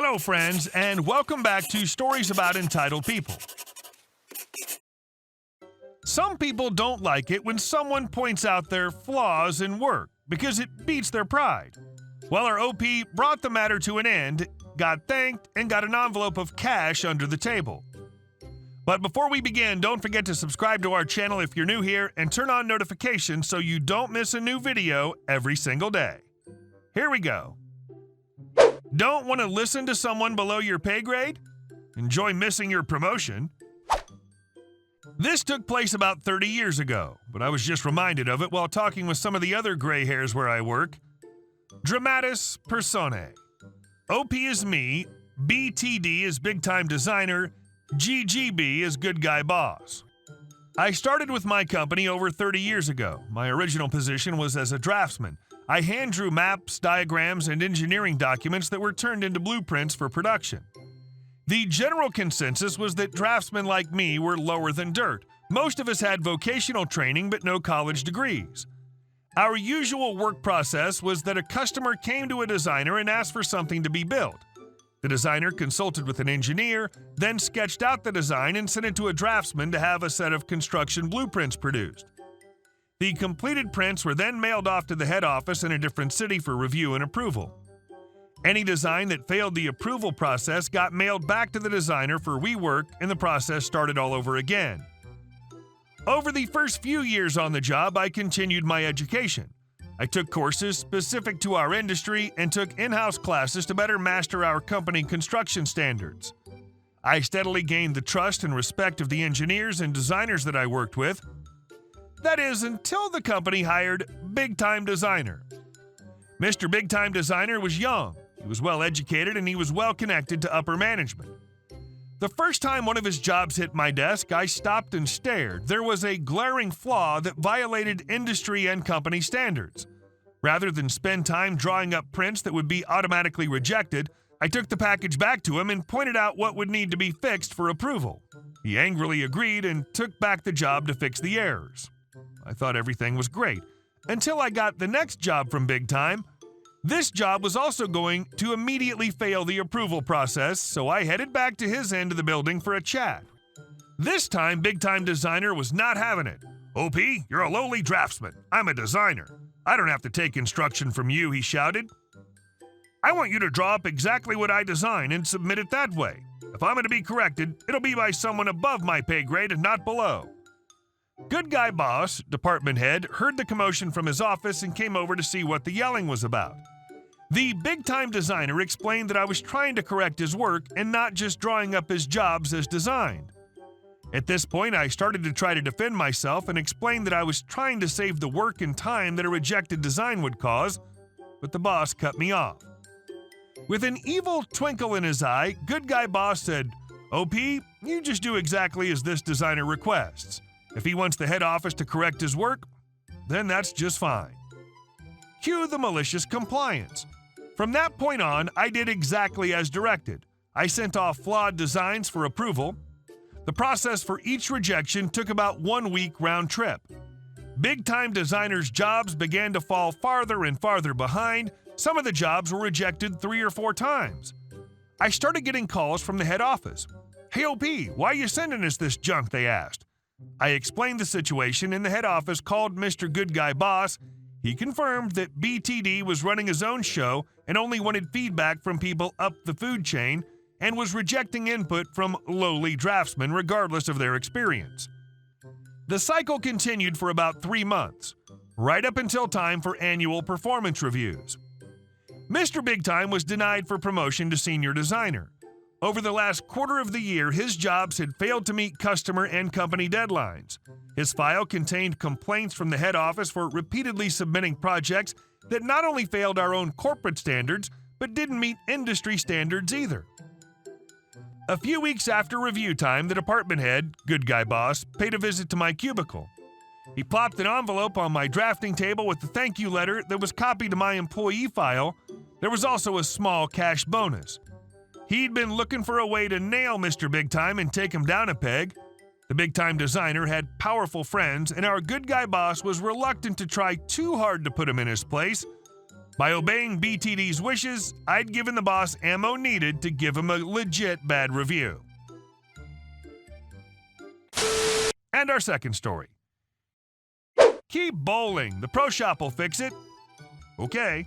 Hello, friends, and welcome back to Stories About Entitled People. Some people don't like it when someone points out their flaws in work because it beats their pride. Well, our OP brought the matter to an end, got thanked, and got an envelope of cash under the table. But before we begin, don't forget to subscribe to our channel if you're new here and turn on notifications so you don't miss a new video every single day. Here we go. Don't want to listen to someone below your pay grade? Enjoy missing your promotion? This took place about 30 years ago, but I was just reminded of it while talking with some of the other gray hairs where I work. Dramatis personae. OP is me, BTD is big time designer, GGB is good guy boss. I started with my company over 30 years ago. My original position was as a draftsman. I hand drew maps, diagrams, and engineering documents that were turned into blueprints for production. The general consensus was that draftsmen like me were lower than dirt. Most of us had vocational training but no college degrees. Our usual work process was that a customer came to a designer and asked for something to be built. The designer consulted with an engineer, then sketched out the design and sent it to a draftsman to have a set of construction blueprints produced. The completed prints were then mailed off to the head office in a different city for review and approval. Any design that failed the approval process got mailed back to the designer for rework, and the process started all over again. Over the first few years on the job, I continued my education. I took courses specific to our industry and took in-house classes to better master our company construction standards. I steadily gained the trust and respect of the engineers and designers that I worked with. That is, until the company hired Big Time Designer. Mr. Big Time Designer was young, he was well educated, and he was well connected to upper management. The first time one of his jobs hit my desk, I stopped and stared. There was a glaring flaw that violated industry and company standards. Rather than spend time drawing up prints that would be automatically rejected, I took the package back to him and pointed out what would need to be fixed for approval. He angrily agreed and took back the job to fix the errors. I thought everything was great, until I got the next job from Big Time. This job was also going to immediately fail the approval process, so I headed back to his end of the building for a chat. This time, Big Time Designer was not having it. OP, you're a lowly draftsman. I'm a designer. I don't have to take instruction from you, he shouted. I want you to draw up exactly what I design and submit it that way. If I'm going to be corrected, it'll be by someone above my pay grade and not below. Good guy boss, department head, heard the commotion from his office and came over to see what the yelling was about. The big-time designer explained that I was trying to correct his work and not just drawing up his jobs as designed. At this point, I started to try to defend myself and explain that I was trying to save the work and time that a rejected design would cause, but the boss cut me off. With an evil twinkle in his eye, good guy boss said, OP, you just do exactly as this designer requests. If he wants the head office to correct his work, then that's just fine. Cue the malicious compliance. From that point on, I did exactly as directed. I sent off flawed designs for approval. The process for each rejection took about 1 week round trip. Big Time Designer's jobs began to fall farther and farther behind. Some of the jobs were rejected 3 or 4 times. I started getting calls from the head office. Hey OP, why are you sending us this junk, they asked. I explained the situation and the head office called Mr. Good Guy Boss. He confirmed that BTD was running his own show and only wanted feedback from people up the food chain and was rejecting input from lowly draftsmen regardless of their experience. The cycle continued for about 3 months, right up until time for annual performance reviews. Mr. Big Time was denied for promotion to senior designer. Over the last quarter of the year, his jobs had failed to meet customer and company deadlines. His file contained complaints from the head office for repeatedly submitting projects that not only failed our own corporate standards, but didn't meet industry standards either. A few weeks after review time, the department head, good guy boss, paid a visit to my cubicle. He plopped an envelope on my drafting table with the thank you letter that was copied to my employee file. There was also a small cash bonus. He'd been looking for a way to nail Mr. Big Time and take him down a peg. The Big Time Designer had powerful friends, and our good guy boss was reluctant to try too hard to put him in his place. By obeying BTD's wishes, I'd given the boss ammo needed to give him a legit bad review. And our second story. Keep bowling. The pro shop will fix it. Okay.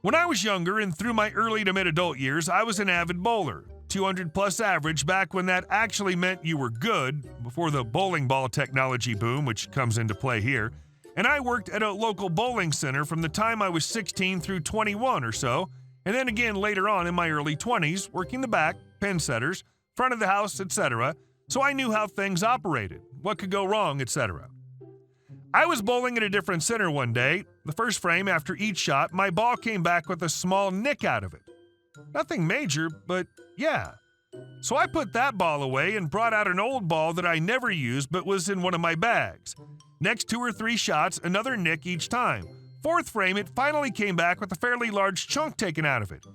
When I was younger and through my early to mid-adult years, I was an avid bowler. 200 plus average back when that actually meant you were good, before the bowling ball technology boom, which comes into play here. And I worked at a local bowling center from the time I was 16 through 21 or so, and then again later on in my early 20s, working the back, pin setters, front of the house, etc., so I knew how things operated, what could go wrong, etc. I was bowling at a different center one day. The first frame after each shot, my ball came back with a small nick out of it. Nothing major, but yeah. So I put that ball away and brought out an old ball that I never used but was in one of my bags. Next 2 or 3 shots, another nick each time. Fourth frame, it finally came back with a fairly large chunk taken out of it.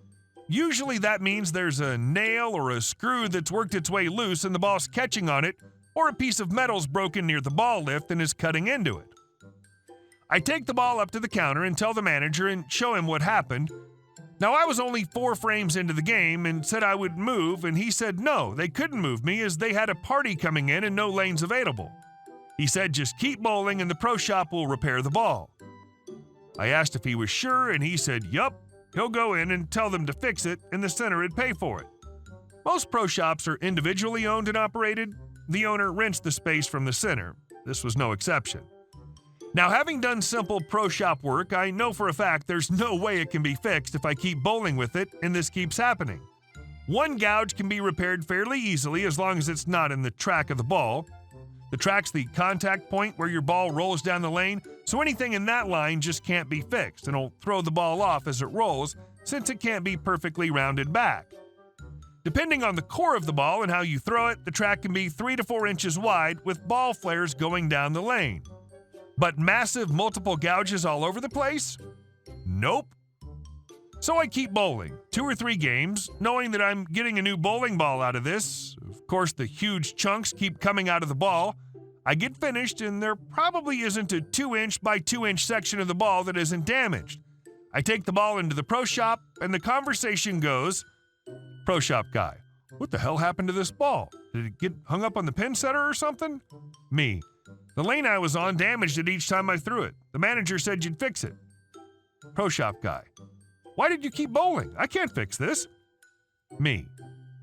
Usually that means there's a nail or a screw that's worked its way loose and the ball's catching on it, or a piece of metal's broken near the ball lift and is cutting into it. I take the ball up to the counter and tell the manager and show him what happened. Now, I was only 4 frames into the game and said I would move, and he said no, they couldn't move me as they had a party coming in and no lanes available. He said just keep bowling and the pro shop will repair the ball. I asked if he was sure, and he said yup, he'll go in and tell them to fix it and the center would pay for it. Most pro shops are individually owned and operated. The owner rents the space from the center. This was no exception. Now, having done simple pro shop work, I know for a fact there's no way it can be fixed if I keep bowling with it and this keeps happening. One gouge can be repaired fairly easily as long as it's not in the track of the ball. The track's the contact point where your ball rolls down the lane, so anything in that line just can't be fixed and will throw the ball off as it rolls since it can't be perfectly rounded back. Depending on the core of the ball and how you throw it, the track can be 3 to 4 inches wide with ball flares going down the lane. But massive multiple gouges all over the place? Nope. So I keep bowling, 2 or 3 games, knowing that I'm getting a new bowling ball out of this. Of course, the huge chunks keep coming out of the ball. I get finished, and there probably isn't a 2-inch by 2-inch section of the ball that isn't damaged. I take the ball into the pro shop, and the conversation goes, Pro shop guy, what the hell happened to this ball? Did it get hung up on the pin setter or something? Me, the lane I was on damaged it each time I threw it. The manager said you'd fix it. Pro shop guy, why did you keep bowling? I can't fix this. Me,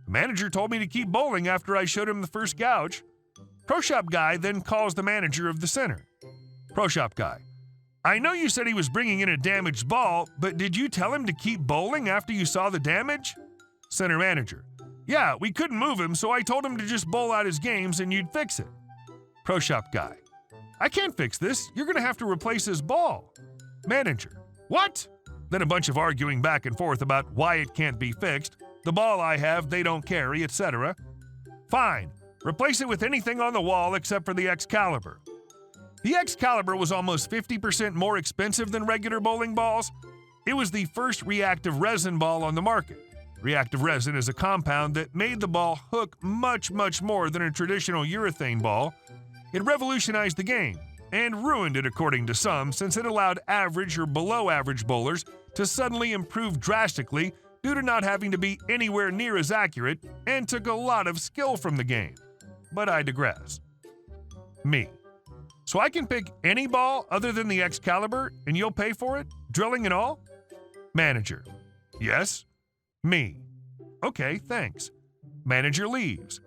the manager told me to keep bowling after I showed him the first gouge. Pro shop guy then calls the manager of the center. Pro shop guy, I know you said he was bringing in a damaged ball, but did you tell him to keep bowling after you saw the damage? Center manager, yeah, we couldn't move him, so I told him to just bowl out his games and you'd fix it. Pro shop guy, I can't fix this. You're going to have to replace his ball. Manager, what? Then a bunch of arguing back and forth about why it can't be fixed. The ball I have, they don't carry, etc. Fine. Replace it with anything on the wall except for the Excalibur. The Excalibur was almost 50% more expensive than regular bowling balls. It was the first reactive resin ball on the market. Reactive resin is a compound that made the ball hook much, much more than a traditional urethane ball. It revolutionized the game, and ruined it according to some, since it allowed average or below average bowlers to suddenly improve drastically due to not having to be anywhere near as accurate, and took a lot of skill from the game. But I digress. Me. So I can pick any ball other than the Excalibur, and you'll pay for it? Drilling and all? Manager. Yes. Me. Okay, thanks. Manager leaves.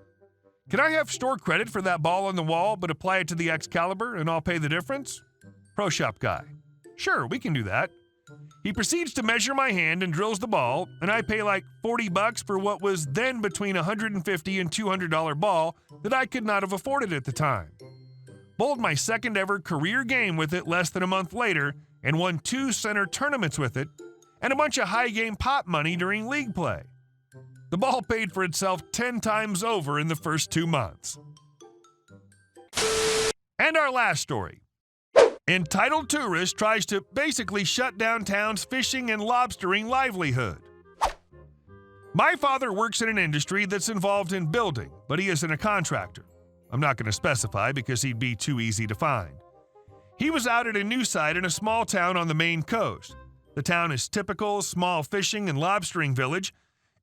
Can I have store credit for that ball on the wall, but apply it to the Excalibur, and I'll pay the difference? Pro shop guy. Sure, we can do that. He proceeds to measure my hand and drills the ball, and I pay like $40 for what was then between $150 and $200 ball that I could not have afforded at the time. Bowled my second ever career game with it less than a month later, and won 2 center tournaments with it, and a bunch of high game pot money during league play. The ball paid for itself 10 times over in the first 2 months. And our last story. Entitled tourist tries to basically shut down town's fishing and lobstering livelihood. My father works in an industry that's involved in building, but he isn't a contractor. I'm not going to specify because he'd be too easy to find. He was out at a new site in a small town on the Maine coast. The town is typical small fishing and lobstering village.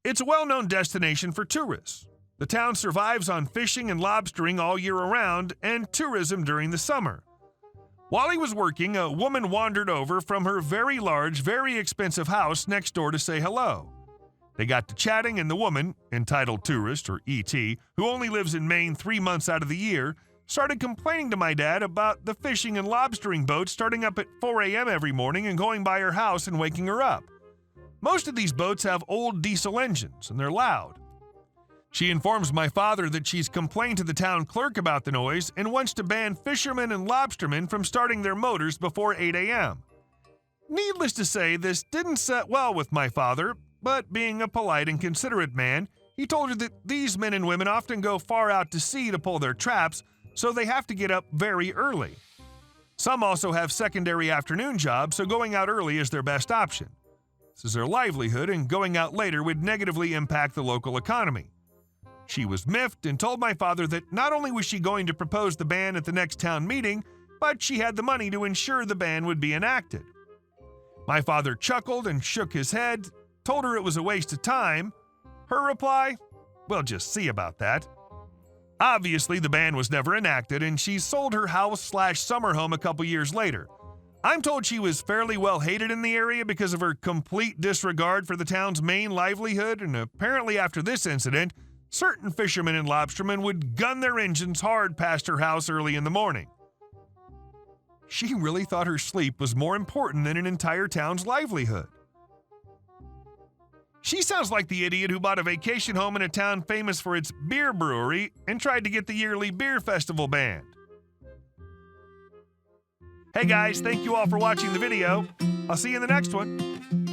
It's a well-known destination for tourists. The town survives on fishing and lobstering all year around and tourism during the summer. While he was working, a woman wandered over from her very large, very expensive house next door to say hello. They got to chatting, and the woman, entitled tourist, or ET, who only lives in Maine 3 months out of the year, started complaining to my dad about the fishing and lobstering boats starting up at 4 a.m. every morning and going by her house and waking her up. Most of these boats have old diesel engines, and they're loud. She informs my father that she's complained to the town clerk about the noise and wants to ban fishermen and lobstermen from starting their motors before 8 a.m. Needless to say, this didn't set well with my father, but being a polite and considerate man, he told her that these men and women often go far out to sea to pull their traps, so they have to get up very early. Some also have secondary afternoon jobs, so going out early is their best option. This is their livelihood, and going out later would negatively impact the local economy. She was miffed and told my father that not only was she going to propose the ban at the next town meeting, but she had the money to ensure the ban would be enacted. My father chuckled and shook his head, told her it was a waste of time. Her reply? We'll just see about that. Obviously, the ban was never enacted, and she sold her house/summer home a couple years later. I'm told she was fairly well hated in the area because of her complete disregard for the town's main livelihood, and apparently after this incident, certain fishermen and lobstermen would gun their engines hard past her house early in the morning. She really thought her sleep was more important than an entire town's livelihood. She sounds like the idiot who bought a vacation home in a town famous for its beer brewery and tried to get the yearly beer festival banned. Hey guys, thank you all for watching the video. I'll see you in the next one.